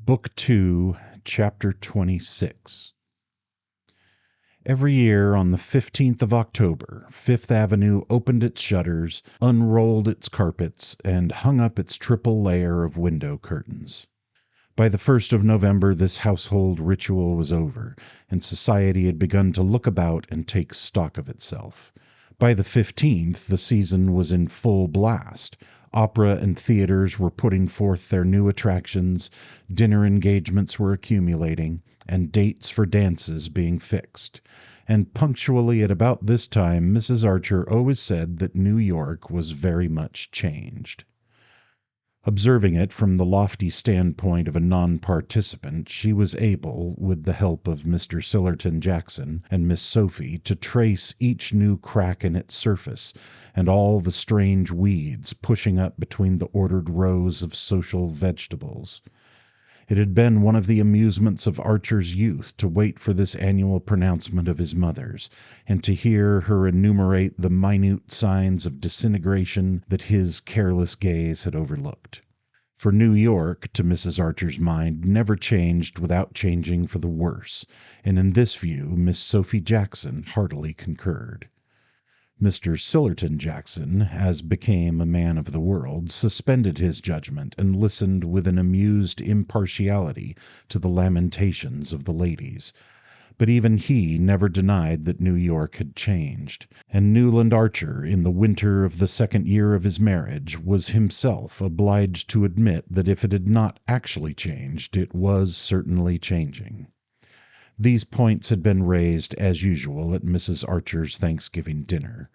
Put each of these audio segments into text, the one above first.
Book 2, Chapter 26. Every year on the 15th of October, Fifth Avenue opened its shutters, unrolled its carpets, and hung up its triple layer of window curtains. By the 1st of November, this household ritual was over, and society had begun to look about and take stock of itself. By the 15th, the season was in full blast. Opera and theaters were putting forth their new attractions, dinner engagements were accumulating, and dates for dances being fixed. And punctually at about this time, Mrs. Archer always said that New York was very much changed. Observing it from the lofty standpoint of a non-participant, she was able, with the help of Mr. Sillerton Jackson and Miss Sophie, to trace each new crack in its surface, and all the strange weeds pushing up between the ordered rows of social vegetables. It had been one of the amusements of Archer's youth to wait for this annual pronouncement of his mother's, and to hear her enumerate the minute signs of disintegration that his careless gaze had overlooked. For New York, to Mrs. Archer's mind, never changed without changing for the worse, and in this view Miss Sophie Jackson heartily concurred. Mr. Sillerton Jackson, as became a man of the world, suspended his judgment and listened with an amused impartiality to the lamentations of the ladies. But even he never denied that New York had changed, and Newland Archer, in the winter of the second year of his marriage, was himself obliged to admit that if it had not actually changed, it was certainly changing. These points had been raised, as usual, at Mrs. Archer's Thanksgiving dinner.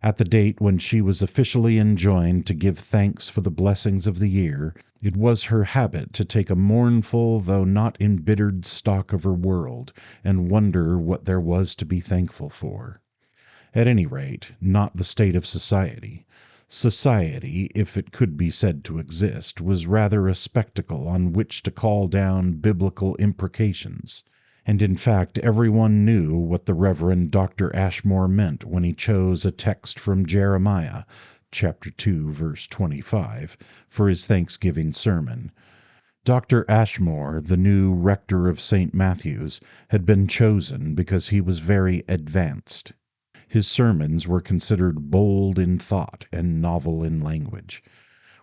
At the date when she was officially enjoined to give thanks for the blessings of the year, it was her habit to take a mournful though not embittered stock of her world, and wonder what there was to be thankful for. At any rate, not the state of society. Society, if it could be said to exist, was rather a spectacle on which to call down biblical imprecations. And in fact everyone knew what the Reverend Dr. Ashmore meant when he chose a text from Jeremiah, chapter 2, verse 25, for his Thanksgiving sermon. Dr. Ashmore, the new rector of St. Matthew's, had been chosen because he was very advanced. His sermons were considered bold in thought and novel in language.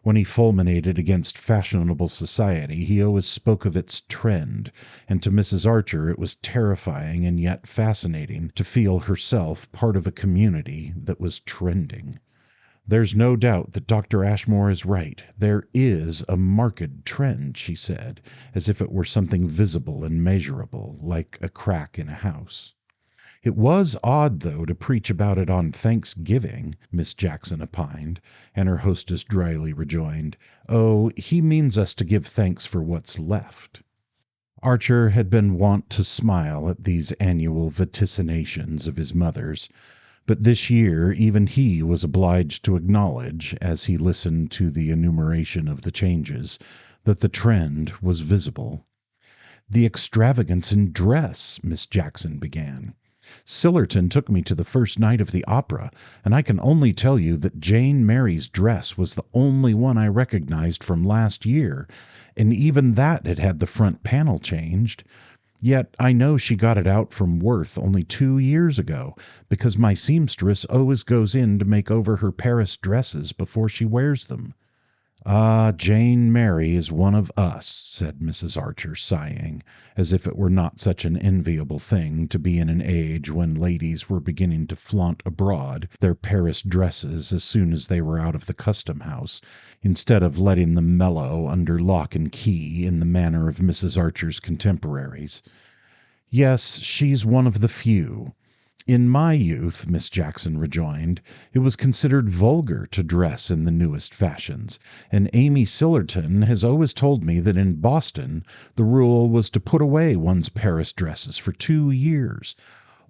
When he fulminated against fashionable society, he always spoke of its trend, and to Mrs. Archer it was terrifying and yet fascinating to feel herself part of a community that was trending. "There's no doubt that Dr. Ashmore is right. There is a marked trend," she said, as if it were something visible and measurable, like a crack in a house. "It was odd, though, to preach about it on Thanksgiving," Miss Jackson opined, and her hostess dryly rejoined, "Oh, he means us to give thanks for what's left." Archer had been wont to smile at these annual vaticinations of his mother's, but this year even he was obliged to acknowledge, as he listened to the enumeration of the changes, that the trend was visible. "The extravagance in dress," Miss Jackson began. "Sillerton took me to the first night of the opera, and I can only tell you that Jane Mary's dress was the only one I recognized from last year, and even that had had the front panel changed. Yet I know she got it out from Worth only 2 years ago, because my seamstress always goes in to make over her Paris dresses before she wears them." "Ah, Jane Mary is one of us," said Mrs. Archer, sighing, as if it were not such an enviable thing to be in an age when ladies were beginning to flaunt abroad their Paris dresses as soon as they were out of the custom-house, instead of letting them mellow under lock and key in the manner of Mrs. Archer's contemporaries. "Yes, she's one of the few. In my youth," Miss Jackson rejoined, "it was considered vulgar to dress in the newest fashions, and Amy Sillerton has always told me that in Boston the rule was to put away one's Paris dresses for 2 years.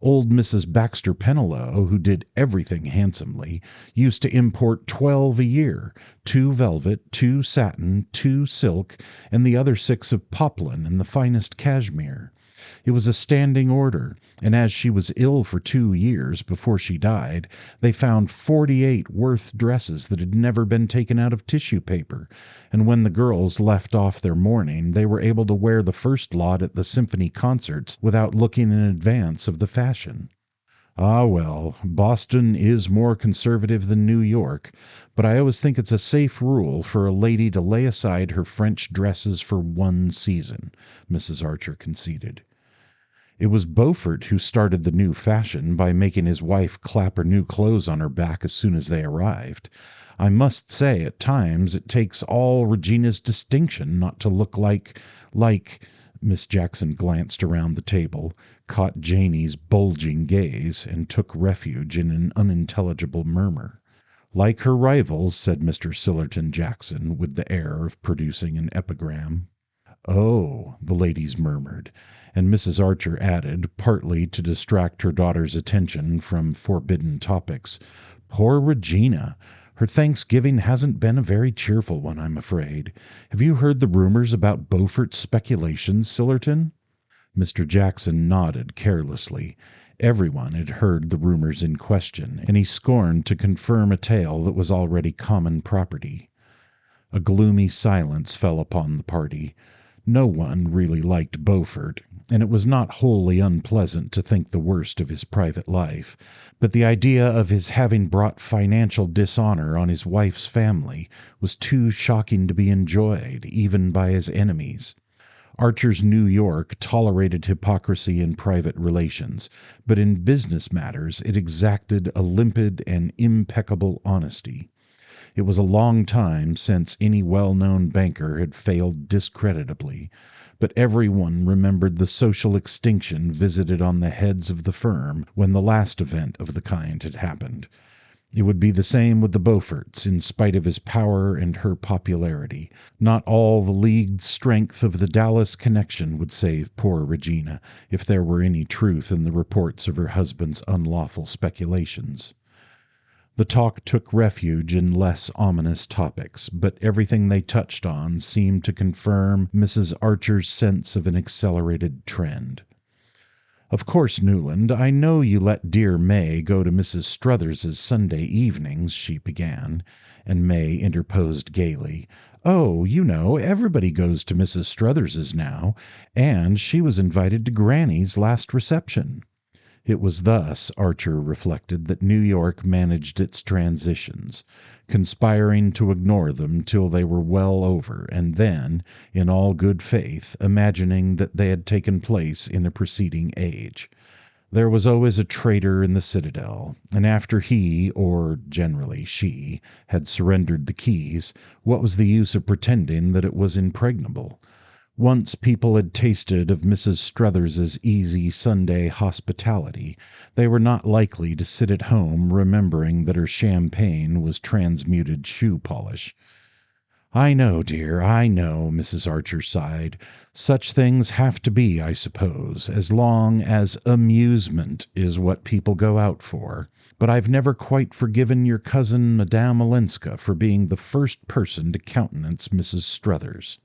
Old Mrs. Baxter Pennilow, who did everything handsomely, used to import 12 a year, 2 velvet, 2 satin, 2 silk, and the other 6 of poplin and the finest cashmere. It was a standing order, and as she was ill for 2 years before she died, they found 48 Worth dresses that had never been taken out of tissue paper, and when the girls left off their mourning, they were able to wear the first lot at the symphony concerts without looking in advance of the fashion. Ah, well, Boston is more conservative than New York, but I always think it's a safe rule for a lady to lay aside her French dresses for 1 season, Mrs. Archer conceded. It was Beaufort who started the new fashion by making his wife clap her new clothes on her back as soon as they arrived. I must say, at times, it takes all Regina's distinction not to look like... Miss Jackson glanced around the table, caught Janie's bulging gaze, and took refuge in an unintelligible murmur. Like her rivals, said Mr. Sillerton Jackson, with the air of producing an epigram. Oh, the ladies murmured, and Mrs. Archer added, partly to distract her daughter's attention from forbidden topics, "Poor Regina! Her Thanksgiving hasn't been a very cheerful one, I'm afraid. Have you heard the rumors about Beaufort's speculations, Sillerton?" Mr. Jackson nodded carelessly. Everyone had heard the rumors in question, and he scorned to confirm a tale that was already common property. A gloomy silence fell upon the party. No one really liked Beaufort, and it was not wholly unpleasant to think the worst of his private life, but the idea of his having brought financial dishonor on his wife's family was too shocking to be enjoyed, even by his enemies. Archer's New York tolerated hypocrisy in private relations, but in business matters it exacted a limpid and impeccable honesty. It was a long time since any well-known banker had failed discreditably, but everyone remembered the social extinction visited on the heads of the firm when the last event of the kind had happened. It would be the same with the Beauforts, in spite of his power and her popularity. Not all the leagued strength of the Dallas connection would save poor Regina, if there were any truth in the reports of her husband's unlawful speculations. The talk took refuge in less ominous topics, but everything they touched on seemed to confirm Mrs. Archer's sense of an accelerated trend. "Of course, Newland, I know you let dear May go to Mrs. Struthers's Sunday evenings," she began, and May interposed gaily. "Oh, you know, everybody goes to Mrs. Struthers's now, and she was invited to Granny's last reception." It was thus, Archer reflected, that New York managed its transitions, conspiring to ignore them till they were well over, and then, in all good faith, imagining that they had taken place in a preceding age. There was always a traitor in the citadel, and after he, or generally she, had surrendered the keys, what was the use of pretending that it was impregnable? Once people had tasted of Mrs. Struthers's easy Sunday hospitality, they were not likely to sit at home remembering that her champagne was transmuted shoe polish. "I know, dear, I know," Mrs. Archer sighed. "Such things have to be, I suppose, as long as amusement is what people go out for. But I've never quite forgiven your cousin Madame Olenska for being the first person to countenance Mrs. Struthers."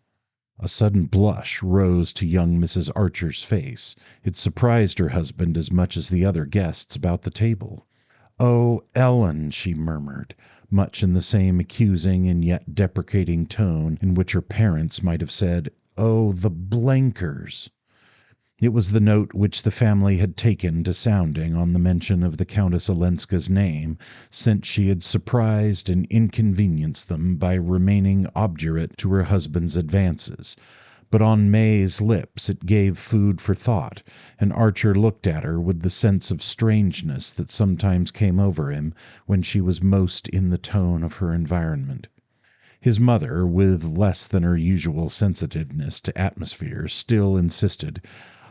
A sudden blush rose to young Mrs. Archer's face. It surprised her husband as much as the other guests about the table. "Oh, Ellen," she murmured, much in the same accusing and yet deprecating tone in which her parents might have said, "Oh, the Blenkers." It was the note which the family had taken to sounding on the mention of the Countess Olenska's name, since she had surprised and inconvenienced them by remaining obdurate to her husband's advances. But on May's lips it gave food for thought, and Archer looked at her with the sense of strangeness that sometimes came over him when she was most in the tone of her environment. His mother, with less than her usual sensitiveness to atmosphere, still insisted,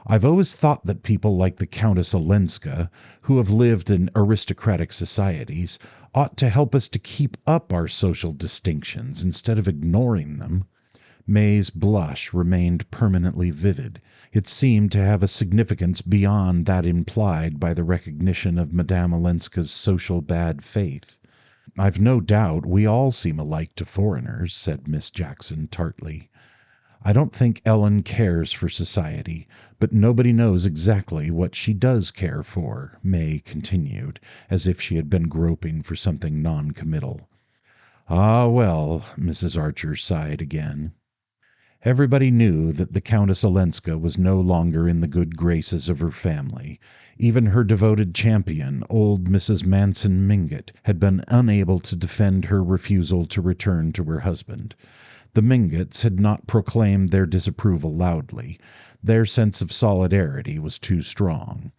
"I've always thought that people like the Countess Olenska, who have lived in aristocratic societies, ought to help us to keep up our social distinctions instead of ignoring them." May's blush remained permanently vivid. It seemed to have a significance beyond that implied by the recognition of Madame Olenska's social bad faith. "I've no doubt we all seem alike to foreigners," said Miss Jackson tartly. "I don't think Ellen cares for society, but nobody knows exactly what she does care for," May continued, as if she had been groping for something non-committal. "Ah, well," Mrs. Archer sighed again. Everybody knew that the Countess Olenska was no longer in the good graces of her family. Even her devoted champion, old Mrs. Manson Mingott, had been unable to defend her refusal to return to her husband. The Mingotts had not proclaimed their disapproval loudly. Their sense of solidarity was too strong.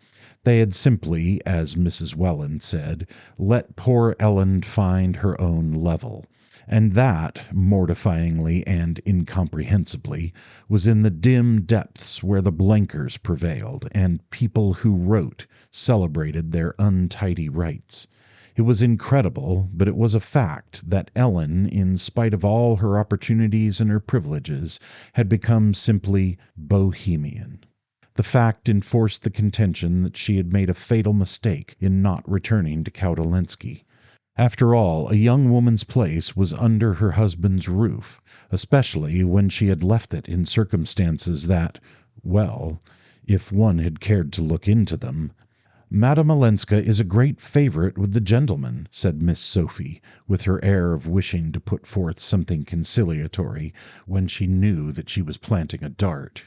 They had simply, as Mrs. Welland said, let poor Ellen find her own level. And that, mortifyingly and incomprehensibly, was in the dim depths where the Blenkers prevailed, and people who wrote celebrated their untidy rights. It was incredible, but it was a fact, that Ellen, in spite of all her opportunities and her privileges, had become simply bohemian. The fact enforced the contention that she had made a fatal mistake in not returning to Count Olenski. After all, a young woman's place was under her husband's roof, especially when she had left it in circumstances that, well, if one had cared to look into them. "Madame Olenska is a great favorite with the gentlemen," said Miss Sophie, with her air of wishing to put forth something conciliatory when she knew that she was planting a dart.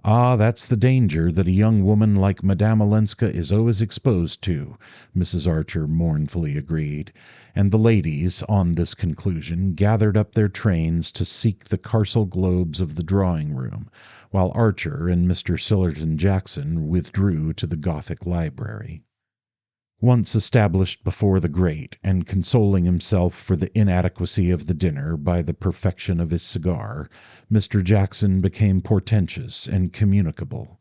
"Ah, that's the danger that a young woman like Madame Olenska is always exposed to," Mrs. Archer mournfully agreed, and the ladies, on this conclusion, gathered up their trains to seek the carcel globes of the drawing-room, while Archer and Mr. Sillerton Jackson withdrew to the Gothic library. Once established before the grate, and consoling himself for the inadequacy of the dinner by the perfection of his cigar, Mr. Jackson became portentous and communicable.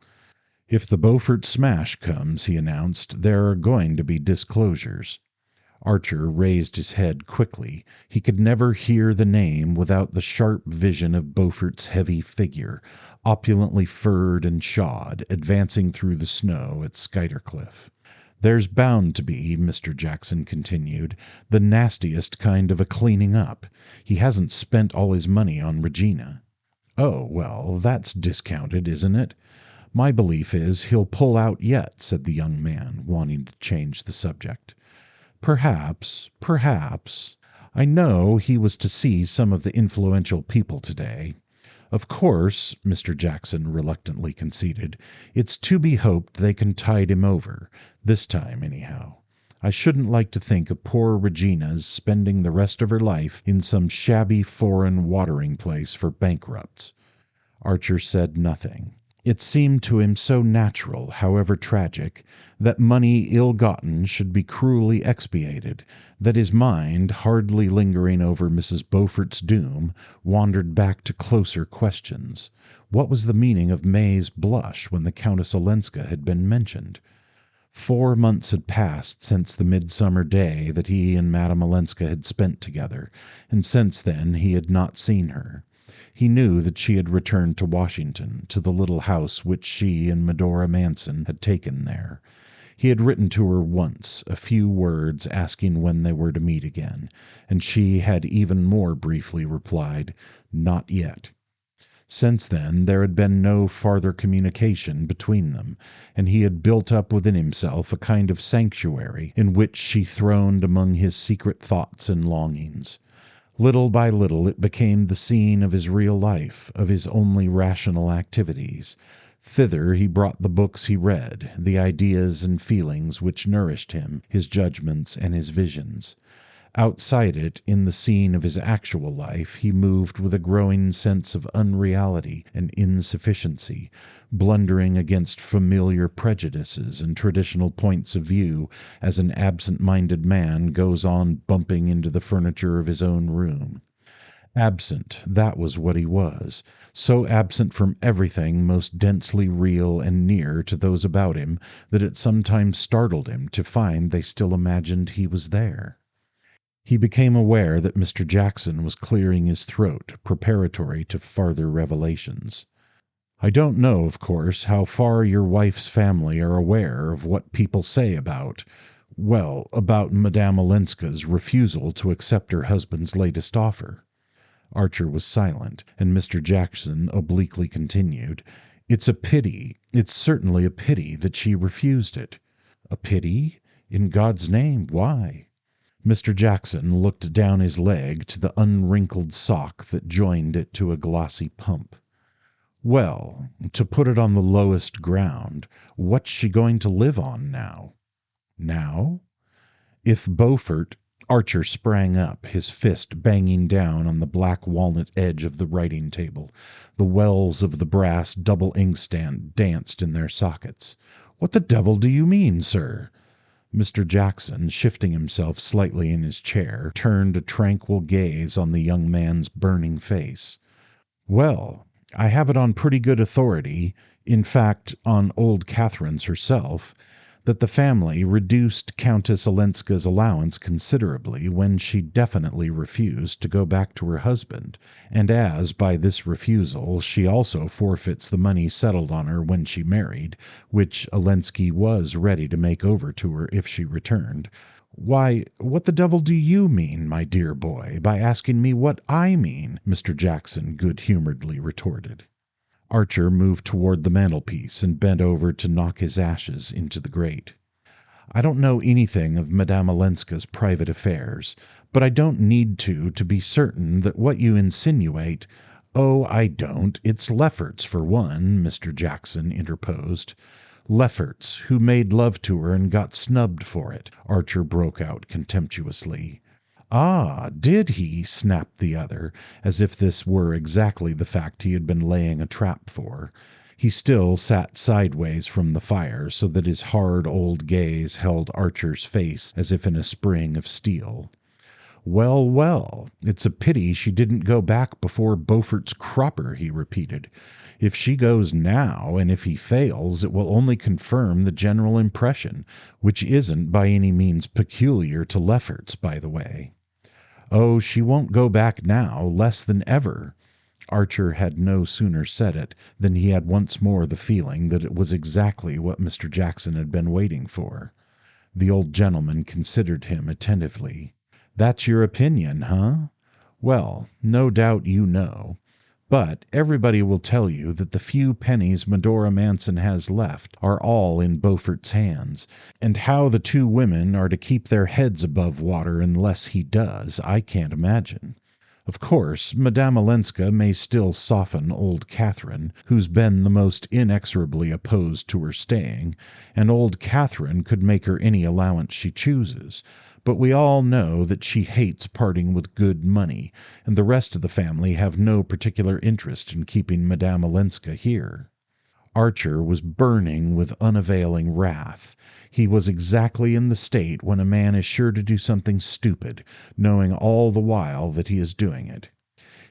"If the Beaufort smash comes," he announced, "there are going to be disclosures." Archer raised his head quickly. He could never hear the name without the sharp vision of Beaufort's heavy figure, opulently furred and shod, advancing through the snow at Skuytercliff. "There's bound to be," Mr. Jackson continued, "the nastiest kind of a cleaning up. He hasn't spent all his money on Regina." "Oh, well, that's discounted, isn't it?" "My belief is he'll pull out yet," said the young man, wanting to change the subject. Perhaps. I know he was to see some of the influential people today." "Of course," Mr. Jackson reluctantly conceded, "it's to be hoped they can tide him over, this time anyhow. I shouldn't like to think of poor Regina's spending the rest of her life in some shabby foreign watering place for bankrupts." Archer said nothing. It seemed to him so natural, however tragic, that money ill-gotten should be cruelly expiated, that his mind, hardly lingering over Mrs. Beaufort's doom, wandered back to closer questions. What was the meaning of May's blush when the Countess Olenska had been mentioned? 4 months had passed since the midsummer day that he and Madame Olenska had spent together, and since then he had not seen her. He knew that she had returned to Washington, to the little house which she and Medora Manson had taken there. He had written to her once, a few words asking when they were to meet again, and she had even more briefly replied, "Not yet." Since then there had been no farther communication between them, and he had built up within himself a kind of sanctuary in which she throned among his secret thoughts and longings. Little by little it became the scene of his real life, of his only rational activities. Thither he brought the books he read, the ideas and feelings which nourished him, his judgments and his visions. Outside it, in the scene of his actual life, he moved with a growing sense of unreality and insufficiency, blundering against familiar prejudices and traditional points of view as an absent-minded man goes on bumping into the furniture of his own room. Absent, that was what he was, so absent from everything most densely real and near to those about him that it sometimes startled him to find they still imagined he was there. He became aware that Mr. Jackson was clearing his throat, preparatory to farther revelations. I don't know, of course, how far your wife's family are aware of what people say about Madame Olenska's refusal to accept her husband's latest offer. Archer was silent, and Mr. Jackson obliquely continued, It's certainly a pity that she refused it. A pity? In God's name, why? Mr. Jackson looked down his leg to the unwrinkled sock that joined it to a glossy pump. Well, to put it on the lowest ground, what's she going to live on now? Now? If Beaufort— Archer sprang up, his fist banging down on the black walnut edge of the writing table. The wells of the brass double inkstand danced in their sockets. What the devil do you mean, sir? Mr. Jackson, shifting himself slightly in his chair, turned a tranquil gaze on the young man's burning face. Well, I have it on pretty good authority, in fact, on old Catherine's herself, that the family reduced Countess Olenska's allowance considerably when she definitely refused to go back to her husband, and as by this refusal she also forfeits the money settled on her when she married, which Olenska was ready to make over to her if she returned. Why, what the devil do you mean, my dear boy, by asking me what I mean? Mr. Jackson good-humoredly retorted. Archer moved toward the mantelpiece and bent over to knock his ashes into the grate. I don't know anything of Madame Olenska's private affairs, but I don't need to be certain that what you insinuate— Oh, I don't. It's Lefferts, for one, Mr. Jackson interposed. Lefferts, who made love to her and got snubbed for it, Archer broke out contemptuously. Ah, did he? Snapped the other, as if this were exactly the fact he had been laying a trap for. He still sat sideways from the fire, so that his hard old gaze held Archer's face as if in a spring of steel. Well, well, it's a pity she didn't go back before Beaufort's cropper, he repeated. If she goes now, and if he fails, it will only confirm the general impression, which isn't by any means peculiar to Lefferts, by the way. Oh, she won't go back now, less than ever. Archer had no sooner said it than he had once more the feeling that it was exactly what Mr. Jackson had been waiting for. The old gentleman considered him attentively. That's your opinion, huh? Well, no doubt you know. But everybody will tell you that the few pennies Medora Manson has left are all in Beaufort's hands, and how the two women are to keep their heads above water unless he does, I can't imagine. Of course, Madame Olenska may still soften old Catherine, who's been the most inexorably opposed to her staying, and old Catherine could make her any allowance she chooses, but we all know that she hates parting with good money, and the rest of the family have no particular interest in keeping Madame Olenska here. Archer was burning with unavailing wrath. He was exactly in the state when a man is sure to do something stupid, knowing all the while that he is doing it.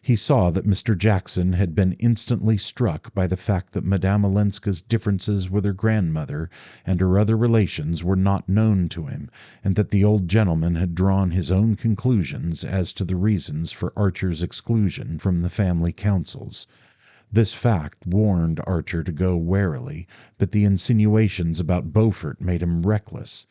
He saw that Mr. Jackson had been instantly struck by the fact that Madame Olenska's differences with her grandmother and her other relations were not known to him, and that the old gentleman had drawn his own conclusions as to the reasons for Archer's exclusion from the family councils. This fact warned Archer to go warily, but the insinuations about Beaufort made him reckless.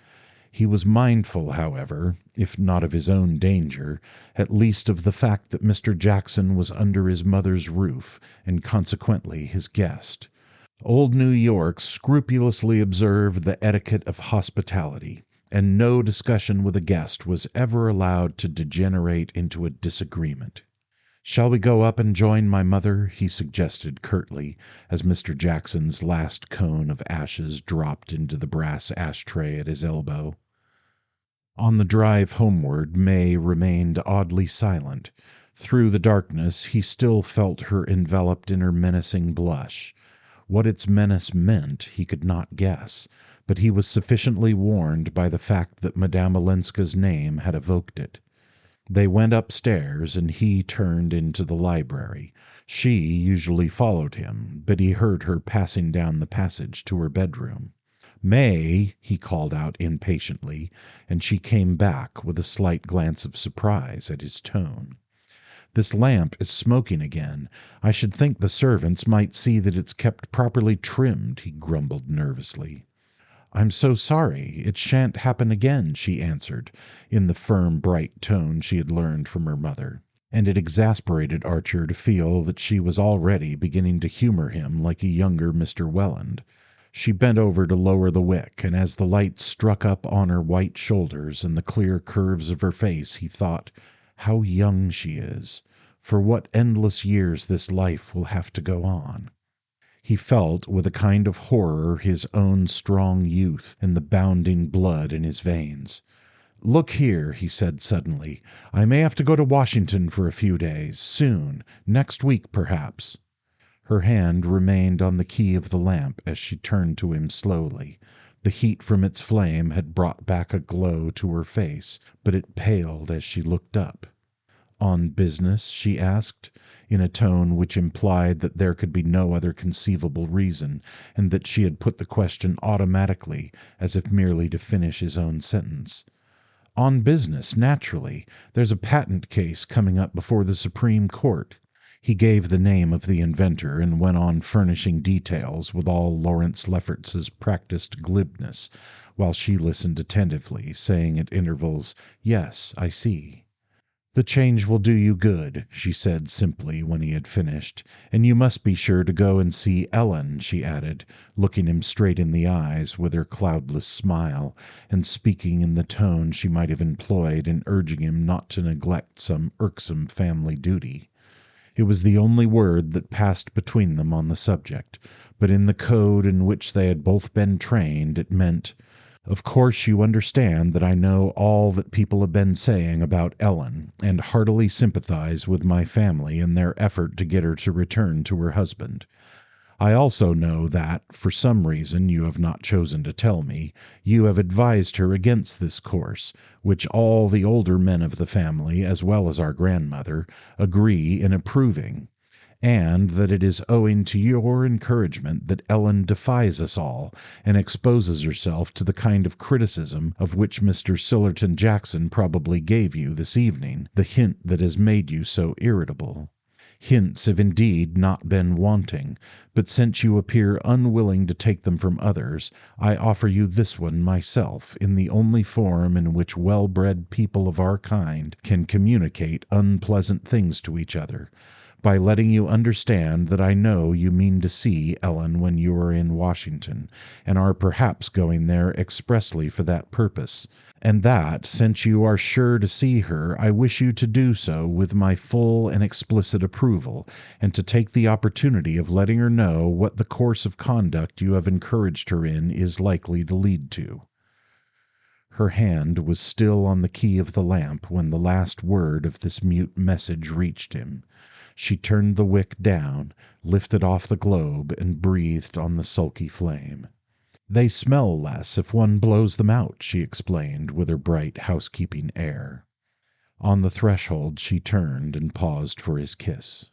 He was mindful, however, if not of his own danger, at least of the fact that Mr. Jackson was under his mother's roof, and consequently his guest. Old New York scrupulously observed the etiquette of hospitality, and no discussion with a guest was ever allowed to degenerate into a disagreement. "Shall we go up and join my mother?" he suggested curtly, as Mr. Jackson's last cone of ashes dropped into the brass ashtray at his elbow. On the drive homeward, May remained oddly silent. Through the darkness he still felt her enveloped in her menacing blush. What its menace meant he could not guess, but he was sufficiently warned by the fact that Madame Olenska's name had evoked it. They went upstairs, and he turned into the library. She usually followed him, but he heard her passing down the passage to her bedroom. "May," he called out impatiently, and she came back with a slight glance of surprise at his tone. "This lamp is smoking again. I should think the servants might see that it's kept properly trimmed," he grumbled nervously. "I'm so sorry. It shan't happen again," she answered, in the firm, bright tone she had learned from her mother. And it exasperated Archer to feel that she was already beginning to humor him like a younger Mr. Welland. She bent over to lower the wick, and as the light struck up on her white shoulders and the clear curves of her face, he thought, "How young she is! For what endless years this life will have to go on!" He felt with a kind of horror his own strong youth and the bounding blood in his veins. "Look here," he said suddenly, "I may have to go to Washington for a few days. Soon. Next week, perhaps." Her hand remained on the key of the lamp as she turned to him slowly. The heat from its flame had brought back a glow to her face, but it paled as she looked up. "On business?" she asked, in a tone which implied that there could be no other conceivable reason, and that she had put the question automatically, as if merely to finish his own sentence. "On business, naturally. There's a patent case coming up before the Supreme Court." He gave the name of the inventor and went on furnishing details with all Lawrence Lefferts's practiced glibness, while she listened attentively, saying at intervals, "Yes, I see." "The change will do you good," she said simply when he had finished. "And you must be sure to go and see Ellen," she added, looking him straight in the eyes with her cloudless smile, and speaking in the tone she might have employed in urging him not to neglect some irksome family duty. It was the only word that passed between them on the subject, but in the code in which they had both been trained it meant, "Of course you understand that I know all that people have been saying about Ellen, and heartily sympathize with my family in their effort to get her to return to her husband. I also know that, for some reason you have not chosen to tell me, you have advised her against this course, which all the older men of the family, as well as our grandmother, agree in approving, and that it is owing to your encouragement that Ellen defies us all and exposes herself to the kind of criticism of which Mr. Sillerton Jackson probably gave you this evening, the hint that has made you so irritable. Hints have indeed not been wanting, but since you appear unwilling to take them from others, I offer you this one myself in the only form in which well-bred people of our kind can communicate unpleasant things to each other, by letting you understand that I know you mean to see Ellen when you are in Washington, and are perhaps going there expressly for that purpose, and that, since you are sure to see her, I wish you to do so with my full and explicit approval, and to take the opportunity of letting her know what the course of conduct you have encouraged her in is likely to lead to." Her hand was still on the key of the lamp when the last word of this mute message reached him. She turned the wick down, lifted off the globe, and breathed on the sulky flame. "They smell less if one blows them out," she explained with her bright housekeeping air. On the threshold she turned and paused for his kiss.